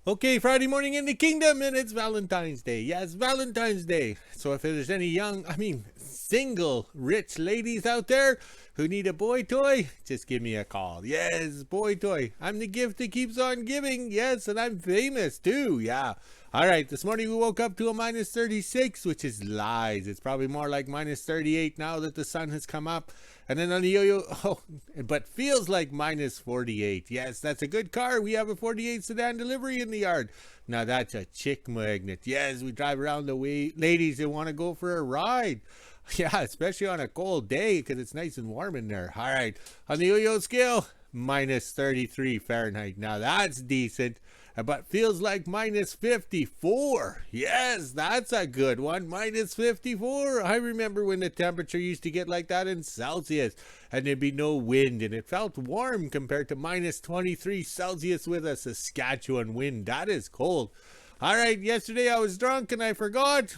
Okay, Friday morning in the kingdom, and it's Valentine's Day. Yes, Valentine's Day. So if there's any single rich ladies out there who need a boy toy, just give me a call. Yes, boy toy. I'm the gift that keeps on giving. Yes, and I'm famous too. Yeah. All right, this morning we woke up to a minus 36, which is lies. It's probably more like minus 38 now that the sun has come up. And then on the yo-yo, but feels like minus 48. Yes, that's a good car. We have a 48 sedan delivery in the yard. Now that's a chick magnet. Yes, we drive around the way ladies that want to go for a ride. Yeah, especially on a cold day because it's nice and warm in there. All right, on the yo-yo scale, minus 33 Fahrenheit. Now that's decent. But feels like minus 54. Yes, that's a good one. Minus 54. I remember when the temperature used to get like that in Celsius and there'd be no wind and it felt warm compared to minus 23 Celsius with a Saskatchewan wind. That is cold. All right, yesterday I was drunk and I forgot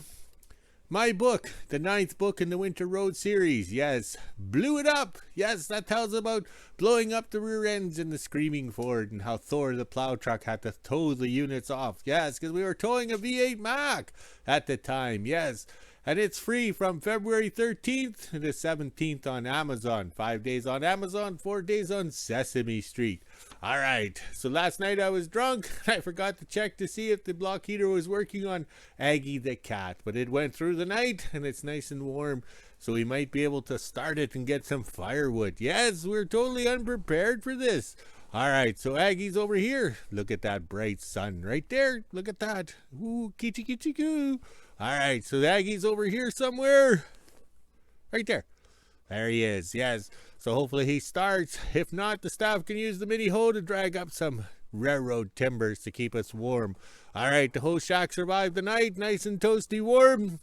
my book, the 9th book in the Winter Road series. Yes, blew it up. Yes, that tells about blowing up the rear ends in the Screaming Ford and how Thor the plow truck had to tow the units off. Yes, because we were towing a V8 Mack at the time. Yes, and it's free from February 13th to the 17th on Amazon. 5 days on Amazon, 4 days on Sesame Street. All right, so last night I was drunk. I forgot to check to see if the block heater was working on Aggie the cat, but it went through the night and it's nice and warm, so we might be able to start it and get some firewood. Yes, we're totally unprepared for this. All right, so Aggie's over here. Look at that bright sun right there. Look at that. Ooh, kitty kitty coo. All right, so Aggie's over here somewhere. Right there. There he is, yes. So hopefully he starts. If not, the staff can use the mini hoe to drag up some railroad timbers to keep us warm. All right, the hoe shack survived the night, nice and toasty warm.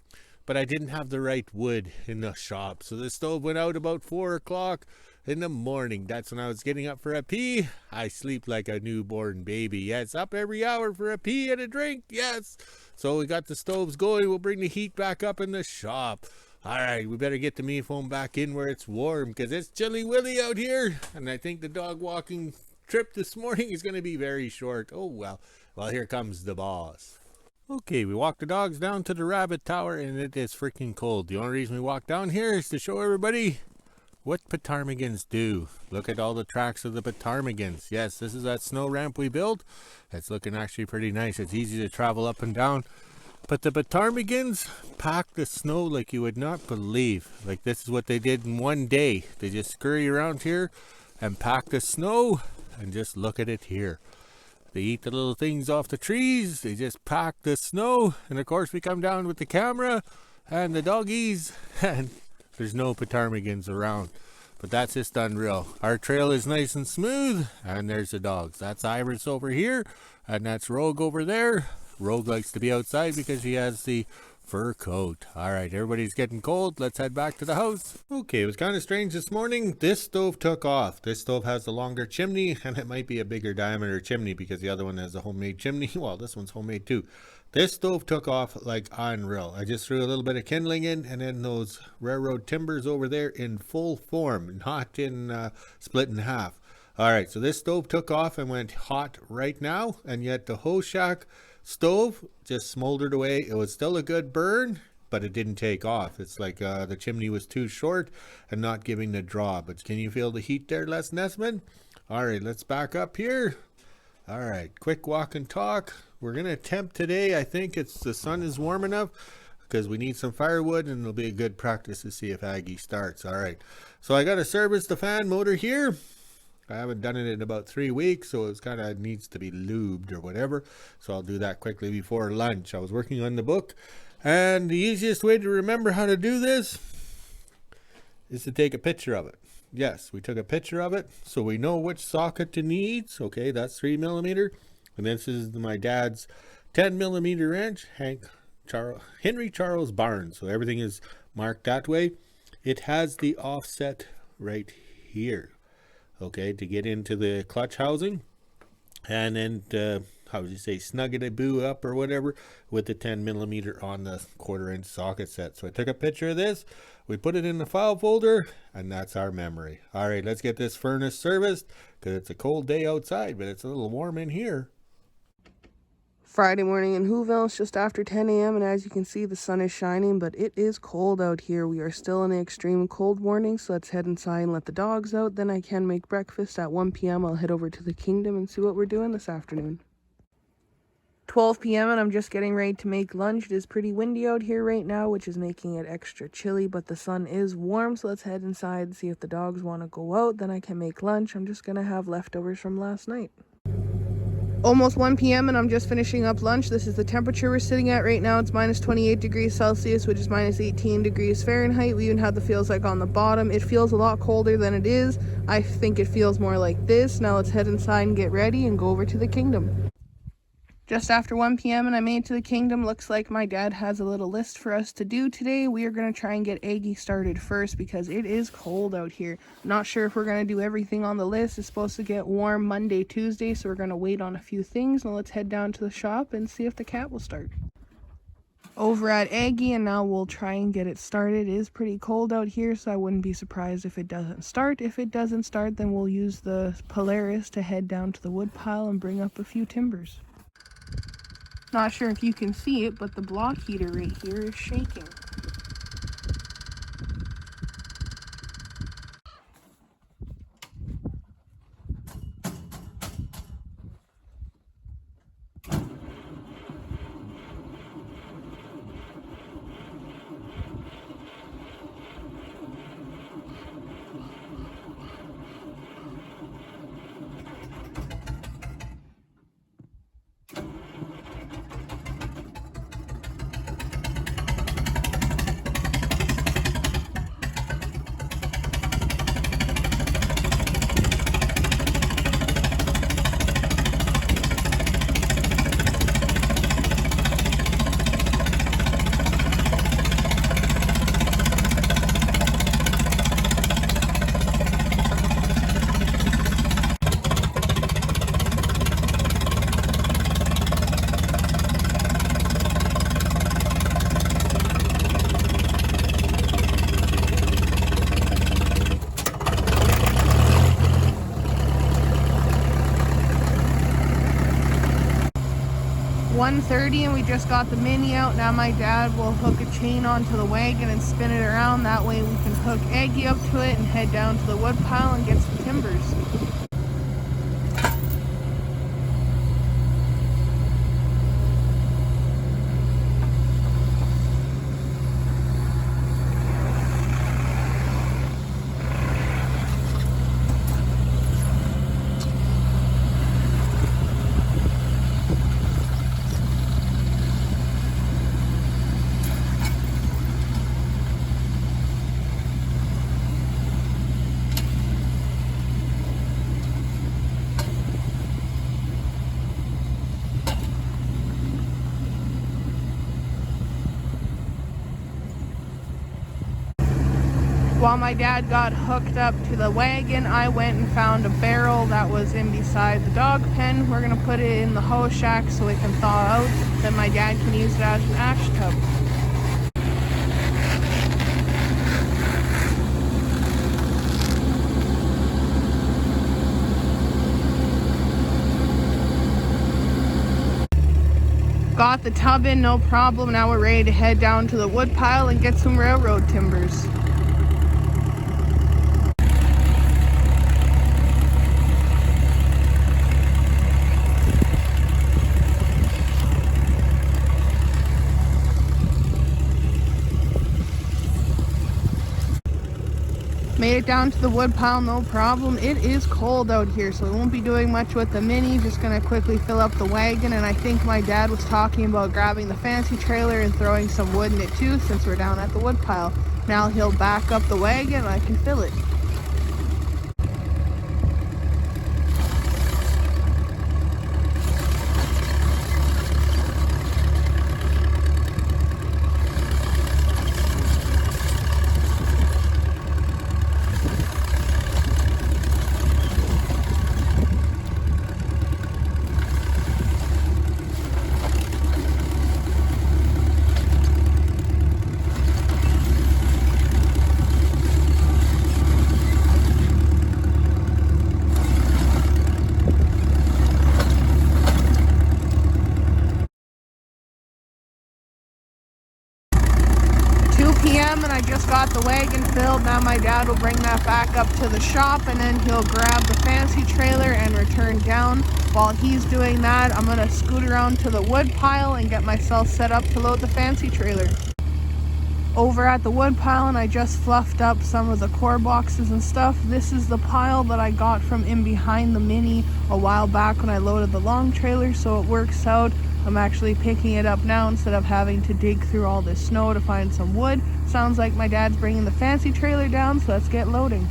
But I didn't have the right wood in the shop. So the stove went out about 4 o'clock in the morning. That's when I was getting up for a pee. I sleep like a newborn baby. Yes, up every hour for a pee and a drink. Yes. So we got the stoves going. We'll bring the heat back up in the shop. All right, we better get the me foam back in where it's warm because it's chilly willy out here. And I think the dog walking trip this morning is going to be very short. Oh, well. Well, here comes the boss. Okay, we walked the dogs down to the rabbit tower and it is freaking cold. The only reason we walked down here is to show everybody what ptarmigans do. Look at all the tracks of the ptarmigans. Yes, this is that snow ramp we built. It's looking actually pretty nice. It's easy to travel up and down. But the ptarmigans pack the snow like you would not believe. Like this is what they did in one day. They just scurry around here and pack the snow and just look at it here. They eat the little things off the trees. They just pack the snow. And of course we come down with the camera and the doggies and there's no ptarmigans around. But that's just unreal. Our trail is nice and smooth and there's the dogs. That's Iris over here and that's Rogue over there. Rogue likes to be outside because she has the fur coat. All right, everybody's getting cold. Let's head back to the house. Okay, it was kind of strange this morning. This stove took off. This stove has a longer chimney and it might be a bigger diameter chimney because the other one has a homemade chimney. Well, this one's homemade too. This stove took off like unreal. I just threw a little bit of kindling in and then those railroad timbers over there in full form, not in split in half. All right, so this stove took off and went hot right now, and yet the hoe shack stove just smoldered away. It was still a good burn, but it didn't take off. It's like the chimney was too short and not giving the draw. But can you feel the heat there, Les Nessman? All right, let's back up here. All right, quick walk and talk. We're going to attempt today. I think the sun is warm enough because we need some firewood and it'll be a good practice to see if Aggie starts. All right, so I got to service the fan motor here. I haven't done it in about 3 weeks, so it's kind of needs to be lubed or whatever. So I'll do that quickly before lunch. I was working on the book, and the easiest way to remember how to do this is to take a picture of it. Yes, we took a picture of it, so we know which socket it needs. Okay, that's 3mm, and this is my dad's 10mm wrench, Henry Charles Barnes. So everything is marked that way. It has the offset right here. Okay, to get into the clutch housing, and then how would you say, snug it a boo up or whatever with the 10mm on the 1/4" socket set. So I took a picture of this, we put it in the file folder, and that's our memory. All right, let's get this furnace serviced because it's a cold day outside, but it's a little warm in here. Friday morning in Hooville. It's just after 10 a.m. and as you can see, the sun is shining, but it is cold out here. We are still in the extreme cold warning, so let's head inside and let the dogs out. Then I can make breakfast at 1 p.m. I'll head over to the kingdom and see what we're doing this afternoon. 12 p.m. and I'm just getting ready to make lunch. It is pretty windy out here right now, which is making it extra chilly, but the sun is warm, so let's head inside and see if the dogs want to go out. Then I can make lunch. I'm just going to have leftovers from last night. Almost 1 p.m. and I'm just finishing up lunch. This is the temperature we're sitting at right now. It's minus 28 degrees Celsius, which is minus 18 degrees Fahrenheit. We even have the feels like on the bottom. It feels a lot colder than it is. I think it feels more like this. Now let's head inside and get ready and go over to the kingdom. Just after 1 p.m. and I made it to the kingdom. Looks like my dad has a little list for us to do today. We are going to try and get Aggie started first because it is cold out here. Not sure if we're going to do everything on the list. It's supposed to get warm Monday, Tuesday, so we're going to wait on a few things. Now let's head down to the shop and see if the cat will start. Over at Aggie, and now we'll try and get it started. It is pretty cold out here, so I wouldn't be surprised if it doesn't start. If it doesn't start, then we'll use the Polaris to head down to the wood pile and bring up a few timbers. Not sure if you can see it, but the block heater right here is shaking. .30 and we just got the mini out. Now my dad will hook a chain onto the wagon and spin it around. That way we can hook Aggie up to it and head down to the wood pile and get some timbers. While my dad got hooked up to the wagon, I went and found a barrel that was in beside the dog pen. We're going to put it in the hoe shack so it can thaw out. Then my dad can use it as an ash tub. Got the tub in, no problem. Now we're ready to head down to the wood pile and get some railroad timbers. Made it down to the wood pile, no problem. It is cold out here, so we won't be doing much with the mini. Just gonna quickly fill up the wagon, and I think my dad was talking about grabbing the fancy trailer and throwing some wood in it too, since we're down at the wood pile. Now he'll back up the wagon and I can fill it. p.m. and I just got the wagon filled. Now my dad will bring that back up to the shop and then he'll grab the fancy trailer and return down. While he's doing that, I'm gonna scoot around to the wood pile and get myself set up to load the fancy trailer. Over at the wood pile, and I just fluffed up some of the core boxes and stuff. This is the pile that I got from in behind the Mini a while back when I loaded the long trailer, so it works out. I'm actually picking it up now instead of having to dig through all this snow to find some wood. Sounds like my dad's bringing the fancy trailer down, so let's get loading.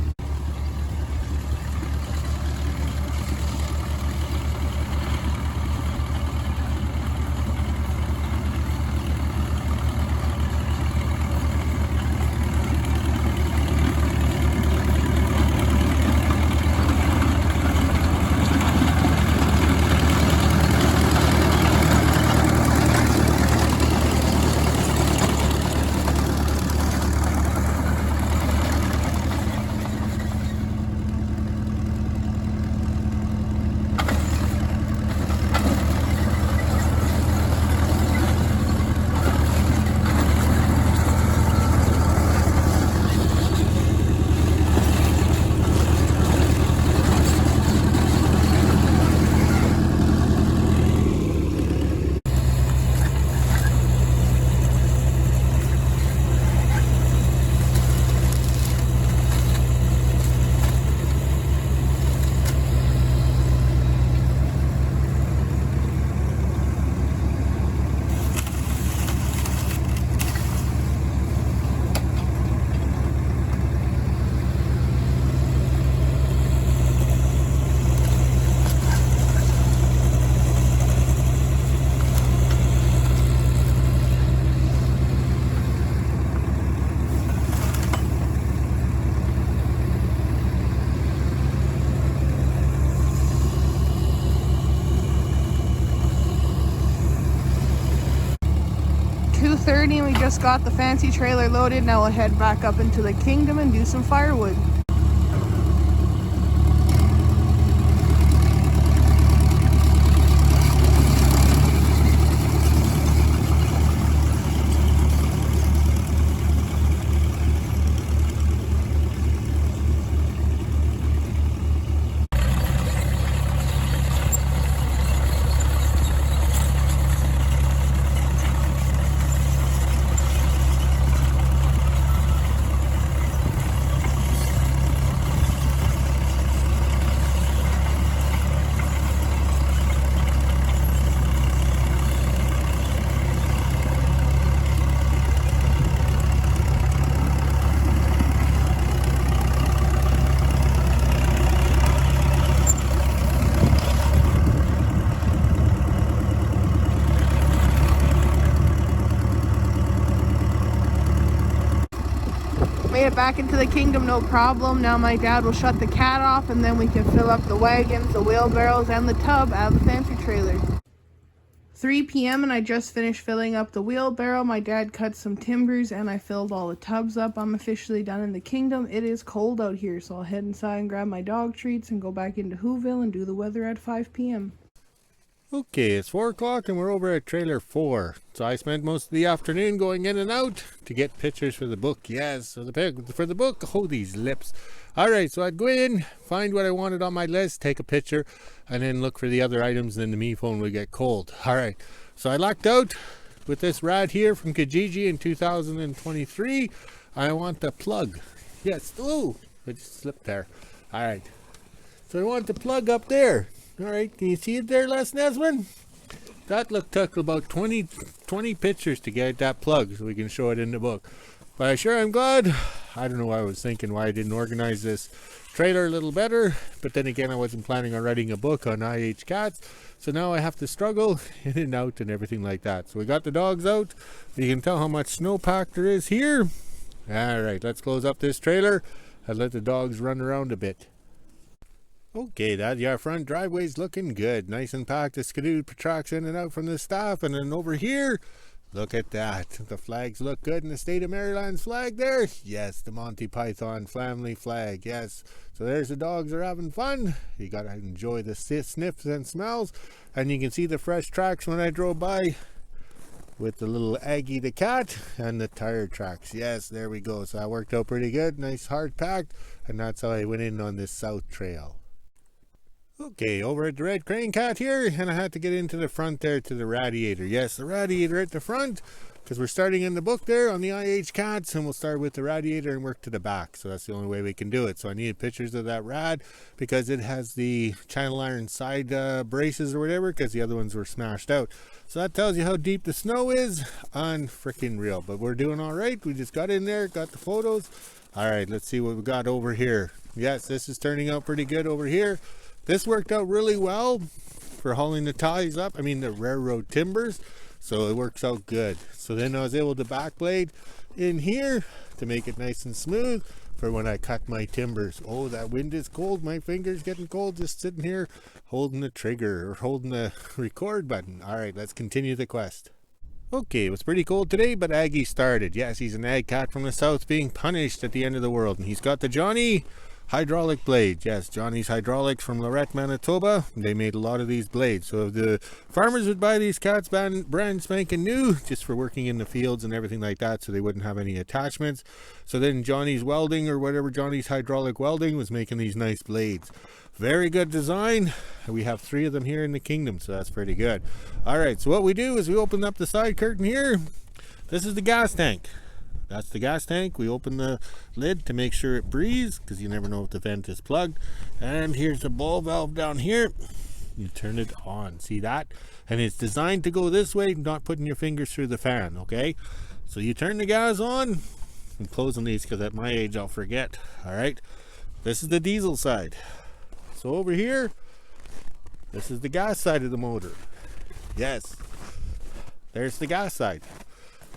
And we just got the fancy trailer loaded. Now we'll head back up into the kingdom and do some firewood. Made it back into the kingdom, no problem. Now my dad will shut the cat off and then we can fill up the wagons, the wheelbarrows, and the tub out of the fancy trailer. 3 p.m. and I just finished filling up the wheelbarrow. My dad cut some timbers and I filled all the tubs up. I'm officially done in the kingdom. It is cold out here, so I'll head inside and grab my dog treats and go back into Hooville and do the weather at 5 p.m. Okay, it's 4 o'clock and we're over at trailer 4. So I spent most of the afternoon going in and out to get pictures for the book. Yes, so for the book, oh, these lips. Alright, so I'd go in, find what I wanted on my list, take a picture, and then look for the other items, then the me phone would get cold. Alright, so I lucked out with this rad here from Kijiji in 2023. I want the plug. Yes, oh, it just slipped there. Alright, so I want the plug up there. Alright, can you see it there, Les Nesman? That took about 20 pictures to get that plug so we can show it in the book. But I sure am glad. I don't know why I was thinking why I didn't organize this trailer a little better. But then again, I wasn't planning on writing a book on IH cats. So now I have to struggle in and out and everything like that. So we got the dogs out. You can tell how much snowpack there is here. Alright, let's close up this trailer and let the dogs run around a bit. Okay, that your front driveway's looking good. Nice and packed. The skidoo tracks in and out from the staff. And then over here, look at that. The flags look good. And the state of Maryland's flag there. Yes, the Monty Python family flag. Yes. So there's the dogs are having fun. You got to enjoy the sniffs and smells. And you can see the fresh tracks when I drove by. with the little Aggie the cat and the tire tracks. Yes, there we go. So that worked out pretty good. Nice hard packed, and that's how I went in on this south trail. Okay, over at the Red Crane Cat here, and I had to get into the front there to the radiator. Yes, the radiator at the front, because we're starting in the book there on the IH Cats, and we'll start with the radiator and work to the back. So that's the only way we can do it. So I needed pictures of that rad, because it has the channel iron side braces or whatever, because the other ones were smashed out. So that tells you how deep the snow is. Unfreaking real. But we're doing all right. We just got in there, got the photos. All right, let's see what we got over here. Yes, this is turning out pretty good over here. This worked out really well for hauling the ties up. I mean, the railroad timbers. So it works out good. So then I was able to backblade in here to make it nice and smooth for when I cut my timbers. Oh, that wind is cold. My finger's getting cold just sitting here holding the trigger or holding the record button. All right, let's continue the quest. Okay, it was pretty cold today, but Aggie started. Yes, he's an ag cat from the south being punished at the end of the world. And he's got the Johnny hydraulic blade. Yes, Johnny's Hydraulics from Northern Manitoba. They made a lot of these blades. So if the farmers would buy these cats brand spanking new, just for working in the fields and everything like that, so they wouldn't have any attachments. So then Johnny's Welding, or whatever, Johnny's Hydraulic Welding, was making these nice blades. Very good design. We have 3 of them here in the kingdom, so that's pretty good. All right, so what we do is we open up the side curtain here. This is the gas tank. That's the gas tank. We open the lid to make sure it breathes, because you never know if the vent is plugged. And here's the ball valve down here. You turn it on. See that? And it's designed to go this way, not putting your fingers through the fan, okay? So you turn the gas on. I'm closing these because at my age I'll forget. All right. This is the diesel side. So over here, this is the gas side of the motor. Yes. There's the gas side.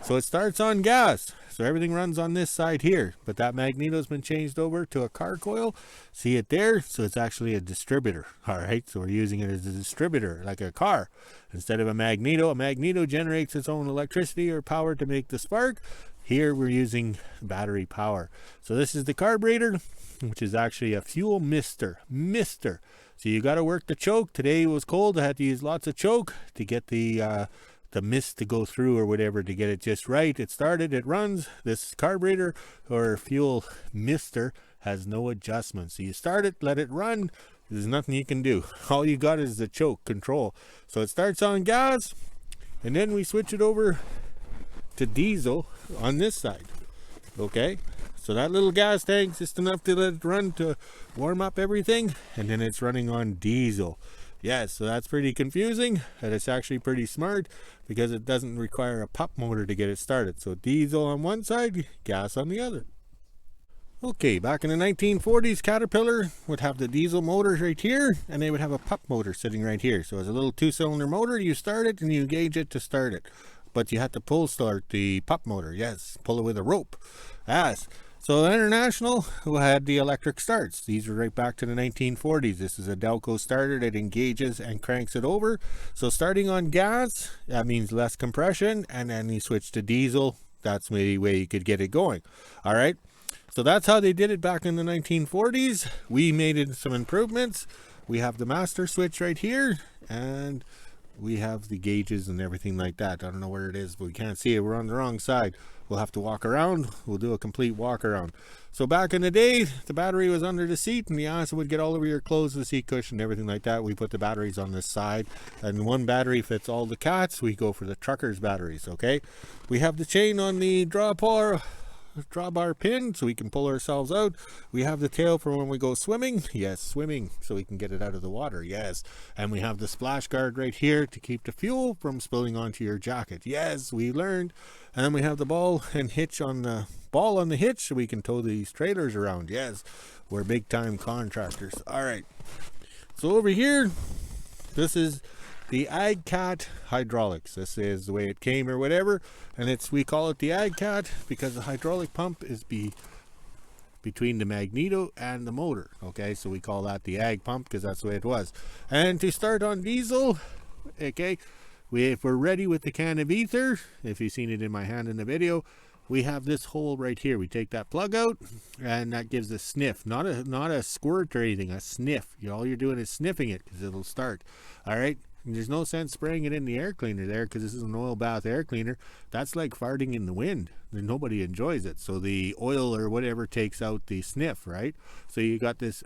So it starts on gas. So everything runs on this side here, but that magneto's been changed over to a car coil. See it there? So it's actually a distributor. All right, so we're using it as a distributor, like a car. Instead of a magneto generates its own electricity or power to make the spark. Here we're using battery power. So this is the carburetor, which is actually a fuel mister. So you got to work the choke. Today it was cold. I had to use lots of choke to get the mist to go through or whatever, to get it just right. It started, it runs. This carburetor or fuel mister has no adjustment. So you start it, let it run. There's nothing you can do. All you got is the choke control. So it starts on gas, and then we switch it over to diesel on this side. Okay, so that little gas tank's just enough to let it run to warm up everything, and then it's running on diesel. Yes, so that's pretty confusing, and it's actually pretty smart because it doesn't require a pup motor to get it started. So diesel on one side, gas on the other. Okay, back in the 1940s, Caterpillar would have the diesel motors right here, and they would have a pup motor sitting right here. So it's a little 2-cylinder motor. You start it and you engage it to start it. But you have to pull start the pup motor. Yes, pull it with a rope. Yes. So International, who had the electric starts. These were right back to the 1940s. This is a Delco starter that engages and cranks it over. So starting on gas, that means less compression, and then you switch to diesel. That's the way you could get it going. All right. So that's how they did it back in the 1940s. We made it some improvements. We have the master switch right here, and we have the gauges and everything like that. I don't know where it is, but we can't see it. We're on the wrong side. We'll have to walk around. We'll do a complete walk around. So back in the day, the battery was under the seat, and the acid would get all over your clothes, the seat cushion, everything like that. We put the batteries on this side, and one battery fits all the cats. We go for the trucker's batteries, okay? We have the chain on the drawbar pin, so we can pull ourselves out. We have the tail for when we go swimming. Yes, swimming, so we can get it out of the water. Yes. And we have the splash guard right here to keep the fuel from spilling onto your jacket. Yes, we learned. And then we have the ball and hitch on the hitch, so we can tow these trailers around. Yes, we're big time contractors. All right, so over here, this is the Ag Cat hydraulics. This is the way it came or whatever, and we call it the Ag Cat because the hydraulic pump is between the magneto and the motor. Okay, so we call that the Ag pump because that's the way it was. And to start on diesel, okay, if we're ready with the can of ether, if you've seen it in my hand in the video, we have this hole right here. We take that plug out, and that gives a sniff, not a squirt or anything, a sniff. All you're doing is sniffing it because it'll start. All right. There's no sense spraying it in the air cleaner there, because this is an oil bath air cleaner. That's like farting in the wind. Nobody enjoys it. So the oil or whatever takes out the sniff, right? So you got this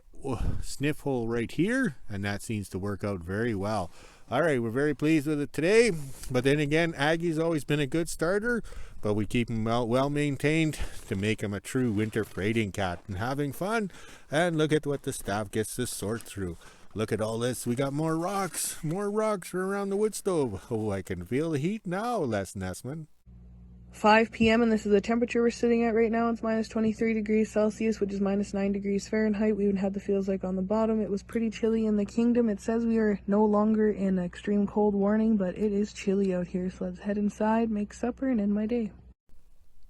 sniff hole right here, and that seems to work out very well. All right, we're very pleased with it today. But then again, Aggie's always been a good starter, but we keep him well maintained to make him a true winter freighting cat and having fun. And look at what the staff gets to sort through. Look at all this. We got more rocks for around the wood stove. Oh, I can feel the heat now, Les Nessman. 5 p.m. and this is the temperature we're sitting at right now. It's minus 23 degrees Celsius, which is minus 9 degrees Fahrenheit. We even had the feels like on the bottom. It was pretty chilly in the kingdom. It says we are no longer in extreme cold warning, but it is chilly out here. So let's head inside, make supper, and end my day.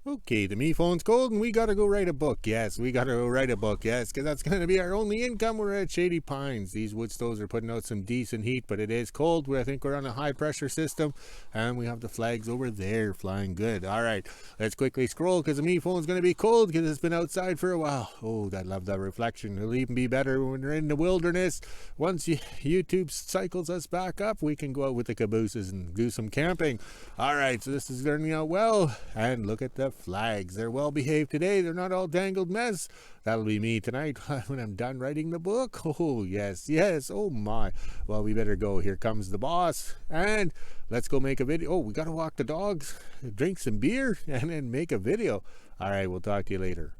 Okay, the me phone's cold and we gotta go write a book. Yes, we gotta go write a book. Yes, because that's gonna be our only income. We're at Shady Pines. These wood stoves are putting out some decent heat, but it is cold. I think we're on a high pressure system, and we have the flags over there flying good. All right, let's quickly scroll because the me phone's gonna be cold because it's been outside for a while. Oh, I love that reflection. It'll even be better when we're in the wilderness. Once YouTube cycles us back up, we can go out with the cabooses and do some camping. All right, so this is turning out well, and look at the flags. They're well behaved today. They're not all dangled mess. That'll be me tonight when I'm done writing the book. Oh yes, oh my. Well, we better go. Here comes the boss, and let's go make a video. Oh, we gotta walk the dogs, drink some beer, and then make a video. All right, we'll talk to you later.